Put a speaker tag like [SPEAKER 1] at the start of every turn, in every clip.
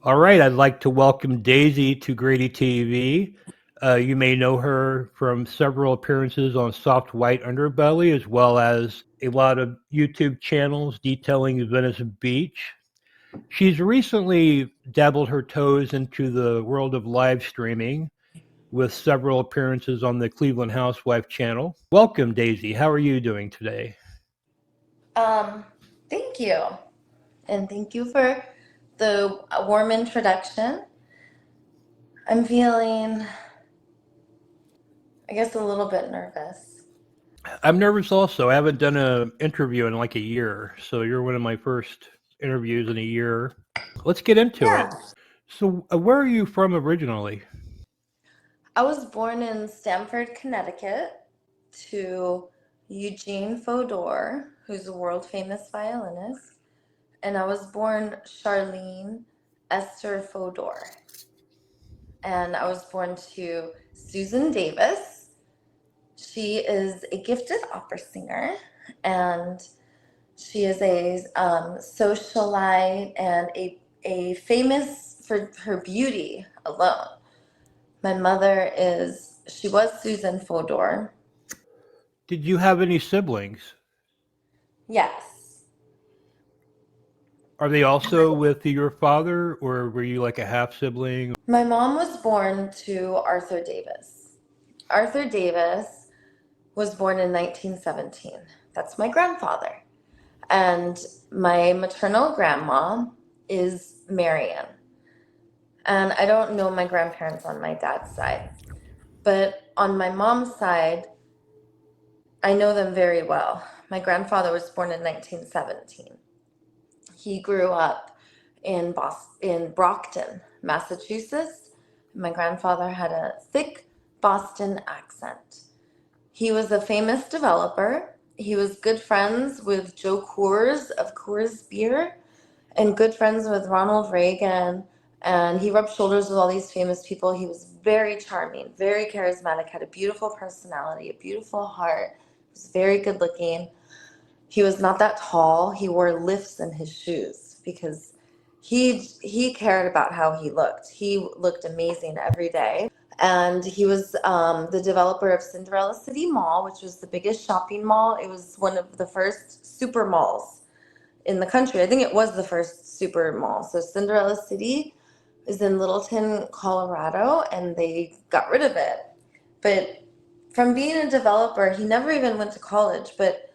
[SPEAKER 1] All right, I'd like to welcome Daisy to Grady TV. You may know her from several appearances on Soft White Underbelly, as well as a lot of YouTube channels detailing Venice Beach. She's recently dabbled her toes into the world of live streaming with several appearances on the Cleveland Housewife channel. Welcome, Daisy. How are you doing today?
[SPEAKER 2] Um, Thank you. And thank you for the warm introduction. I'm feeling, I guess, a little bit nervous.
[SPEAKER 1] I'm nervous also. I haven't done an interview in like a year, so you're one of my first interviews in a year. Let's get into it.
[SPEAKER 2] Yeah.
[SPEAKER 1] So, where are you from originally?
[SPEAKER 2] I was born in Stamford, Connecticut, to Eugene Fodor, who's a world famous violinist. And I was born Charlene Esther Fodor. And I was born to Susan Davis. She is a gifted opera singer, and she is a socialite and a famous for her beauty alone. My mother she was Susan Fodor.
[SPEAKER 1] Did you have any siblings?
[SPEAKER 2] Yes.
[SPEAKER 1] Are they also with your father, or were you like a half sibling?
[SPEAKER 2] My mom was born to Arthur Davis. Arthur Davis was born in 1917. That's my grandfather. And my maternal grandma is Marion. And I don't know my grandparents on my dad's side. But on my mom's side, I know them very well. My grandfather was born in 1917. He grew up in Brockton, Massachusetts. My grandfather had a thick Boston accent. He was a famous developer. He was good friends with Joe Coors of Coors Beer and good friends with Ronald Reagan. And he rubbed shoulders with all these famous people. He was very charming, very charismatic, had a beautiful personality, a beautiful heart, was very good looking. He was not that tall. He wore lifts in his shoes because he cared about how he looked. He looked amazing every day. And he was the developer of Cinderella City Mall, which was the biggest shopping mall. It was one of the first super malls in the country. I think it was the first super mall. So Cinderella City is in Littleton, Colorado, and they got rid of it. But from being a developer, he never even went to college, but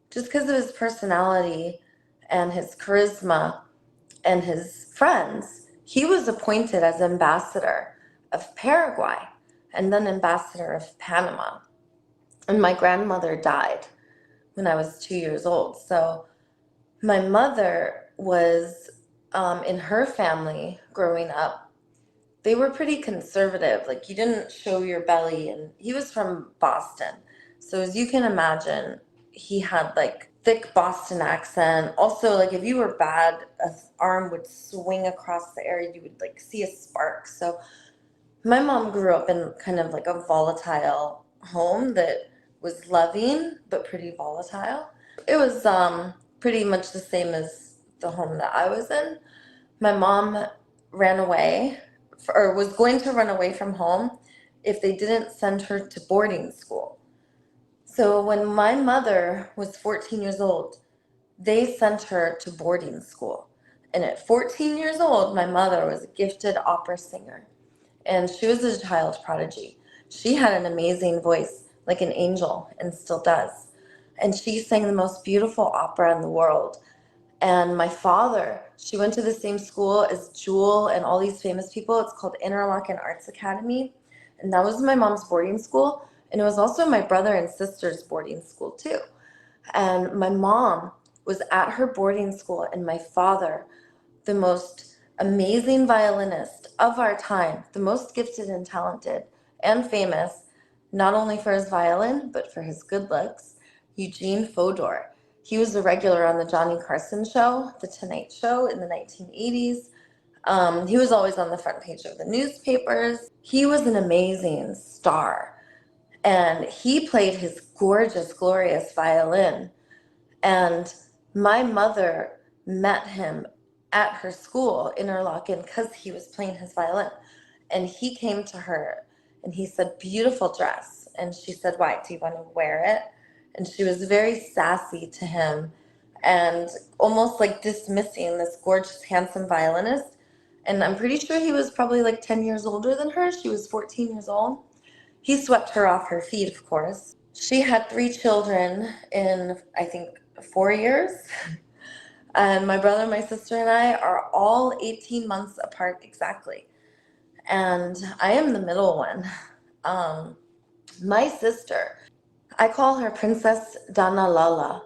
[SPEAKER 2] just because of his personality and his charisma and his friends, he was appointed as ambassador of Paraguay and then ambassador of Panama. And my grandmother died when I was 2 years old. So my mother was, in her family growing up, they were pretty conservative. Like, you didn't show your belly. And he was from Boston. So as you can imagine, he had like thick Boston accent. Also, like, if you were bad, an arm would swing across the air. You would like see a spark. So my mom grew up in kind of like a volatile home that was loving but pretty volatile. It was pretty much the same as the home that I was in. My mom ran away, or was going to run away from home if they didn't send her to boarding school. So when my mother was 14 years old, they sent her to boarding school. And at 14 years old, my mother was a gifted opera singer. And she was a child prodigy. She had an amazing voice, like an angel, and still does. And she sang the most beautiful opera in the world. And my father, she went to the same school as Jewel and all these famous people. It's called Interlochen Arts Academy. And that was my mom's boarding school. And it was also my brother and sister's boarding school, too. And my mom was at her boarding school, and my father, the most amazing violinist of our time, the most gifted and talented and famous, not only for his violin, but for his good looks, Eugene Fodor. He was a regular on the Johnny Carson show, The Tonight Show in the 1980s. He was always on the front page of the newspapers. He was an amazing star. And he played his gorgeous, glorious violin And my mother met him at her school, Interlochen, because he was playing his violin. And he came to her and he said, beautiful dress. And she said, why? Do you want to wear it? And she was very sassy to him and almost like dismissing this gorgeous, handsome violinist. And I'm pretty sure he was probably like 10 years older than her. She was 14 years old. He swept her off her feet, of course. She had 3 children in, I think, 4 years. And my brother, my sister, and I are all 18 months apart exactly. And I am the middle one. My sister, I call her Princess Dana Lala.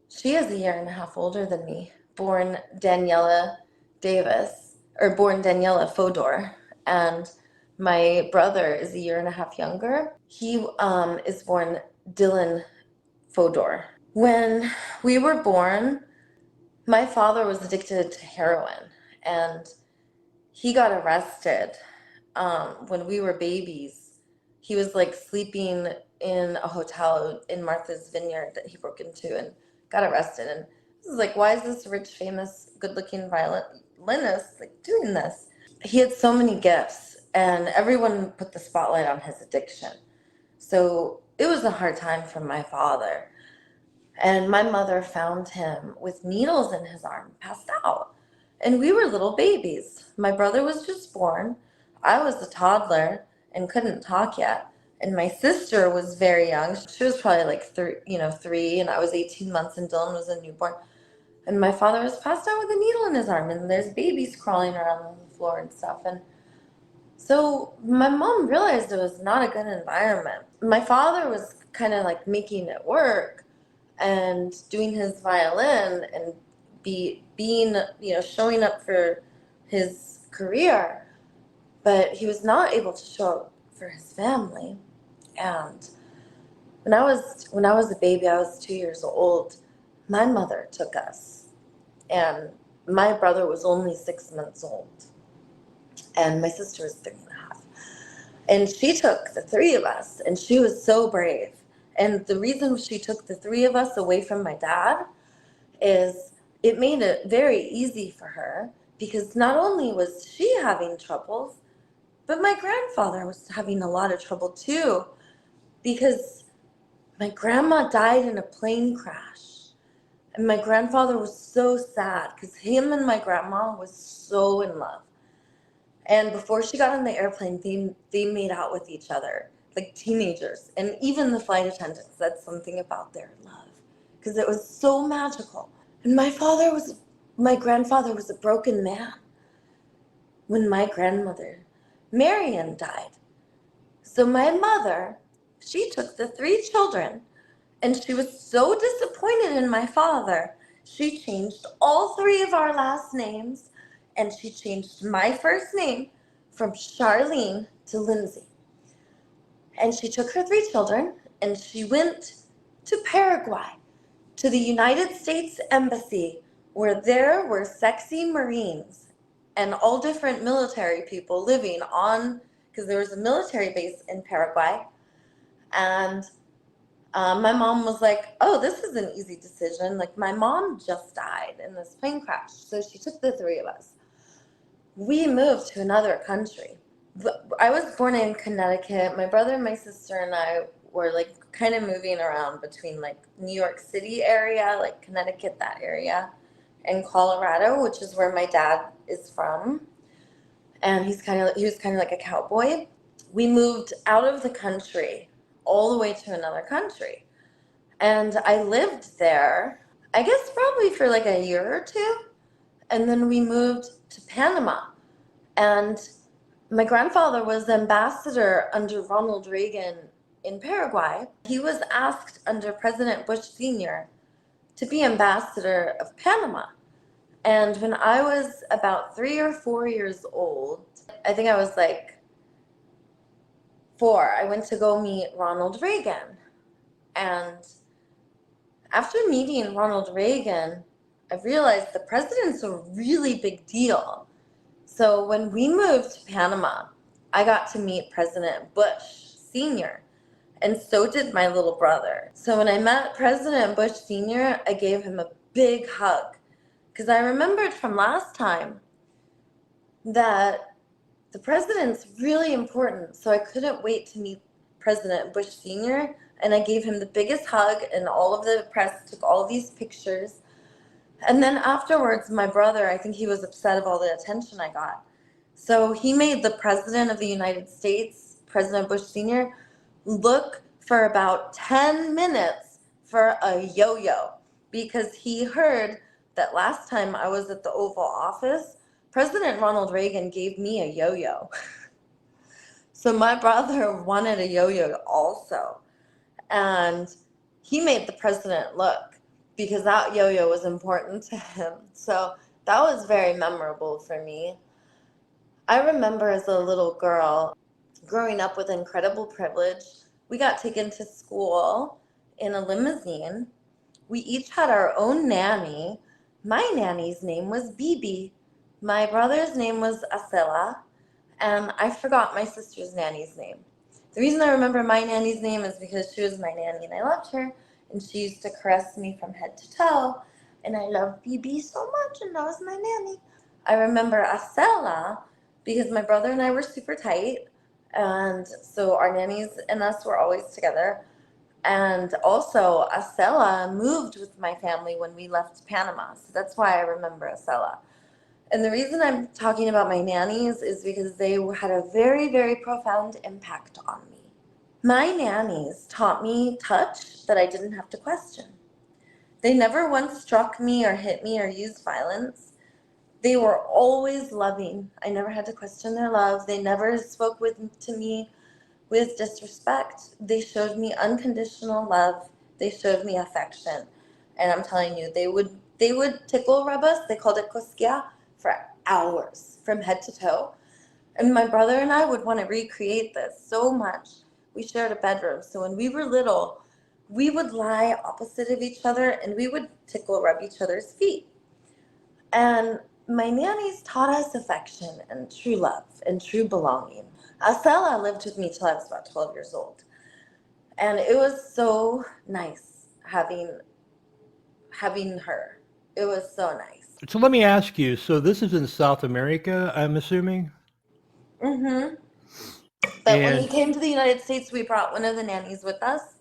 [SPEAKER 2] She is a year and a half older than me, born Daniela Davis, or born Daniela Fodor. And my brother is a year and a half younger. He is born Dylan Fodor. When we were born, my father was addicted to heroin, and he got arrested when we were babies. He was like sleeping in a hotel in Martha's Vineyard that he broke into and got arrested. And this is like, why is this rich, famous, good-looking violinist like doing this? He had so many gifts, and everyone put the spotlight on his addiction. So it was a hard time for my father. And my mother found him with needles in his arm, passed out. And we were little babies. My brother was just born. I was a toddler and couldn't talk yet. And my sister was very young. She was probably like 3, and I was 18 months, and Dylan was a newborn. And my father was passed out with a needle in his arm, and there's babies crawling around on the floor and stuff. And so my mom realized it was not a good environment. My father was kind of like making it work and doing his violin and being showing up for his career, but he was not able to show up for his family. And when I was a baby, I was 2 years old, my mother took us, and my brother was only 6 months old, and my sister was 3.5, and she took the 3 of us, and she was so brave. And the reason she took the 3 of us away from my dad is it made it very easy for her, because not only was she having troubles, but my grandfather was having a lot of trouble too, because my grandma died in a plane crash. And my grandfather was so sad because him and my grandma was so in love. And before she got on the airplane, they made out with each other like teenagers. And even the flight attendant said something about their love because it was so magical. And my grandfather was a broken man when my grandmother, Marion, died. So my mother, she took the 3 children, and she was so disappointed in my father, she changed all 3 of our last names, and she changed my first name from Charlene to Lindsay. And she took her 3 children, and she went to Paraguay, to the United States Embassy, where there were sexy Marines and all different military people living on, because there was a military base in Paraguay. And my mom was like, oh, this is an easy decision. Like, my mom just died in this plane crash. So she took the 3 of us. We moved to another country. I was born in Connecticut. My brother and my sister and I were like kind of moving around between like New York City area, like Connecticut, that area, and Colorado, which is where my dad is from. And he was kind of like a cowboy. We moved out of the country all the way to another country. And I lived there, I guess probably for like a year or 2. And then we moved to Panama. And my grandfather was ambassador under Ronald Reagan in Paraguay. He was asked under President Bush Sr. to be ambassador of Panama. And when I was about 3 or 4 years old, I think I was like 4, I went to go meet Ronald Reagan. And after meeting Ronald Reagan, I realized the president's a really big deal. So when we moved to Panama, I got to meet President Bush Sr. And so did my little brother. So when I met President Bush Sr., I gave him a big hug because I remembered from last time that the president's really important. So I couldn't wait to meet President Bush Sr. And I gave him the biggest hug, and all of the press took all of these pictures. And then afterwards, my brother, I think he was upset of all the attention I got. So he made the President of the United States, President Bush Sr., look for about 10 minutes for a yo-yo because he heard that last time I was at the Oval Office, President Ronald Reagan gave me a yo-yo. So my brother wanted a yo-yo also. And he made the president look because that yo-yo was important to him. So that was very memorable for me. I remember as a little girl growing up with incredible privilege. We got taken to school in a limousine. We each had our own nanny. My nanny's name was Bibi. My brother's name was Acela, and I forgot my sister's nanny's name. The reason I remember my nanny's name is because she was my nanny and I loved her, and she used to caress me from head to toe, and I loved Bibi so much, and that was my nanny. I remember Acela because my brother and I were super tight, and so our nannies and us were always together. And also, Acela moved with my family when we left Panama, so that's why I remember Acela. And the reason I'm talking about my nannies is because they had a very, very profound impact on me. My nannies taught me touch that I didn't have to question. They never once struck me or hit me or used violence. They were always loving. I never had to question their love. They never spoke to me with disrespect. They showed me unconditional love. They showed me affection. And I'm telling you, they would tickle rub us. They called it cosquilla for hours from head to toe. And my brother and I would want to recreate this so much. We shared a bedroom. So when we were little, we would lie opposite of each other and we would tickle rub each other's feet. And my nannies taught us affection and true love and true belonging. Acela lived with me till I was about 12 years old. And it was so nice having her. It was so nice.
[SPEAKER 1] So let me ask you. So this is in South America, I'm assuming.
[SPEAKER 2] Mm-hmm. But when he
[SPEAKER 1] And
[SPEAKER 2] came to the United States, we brought one of the nannies with us.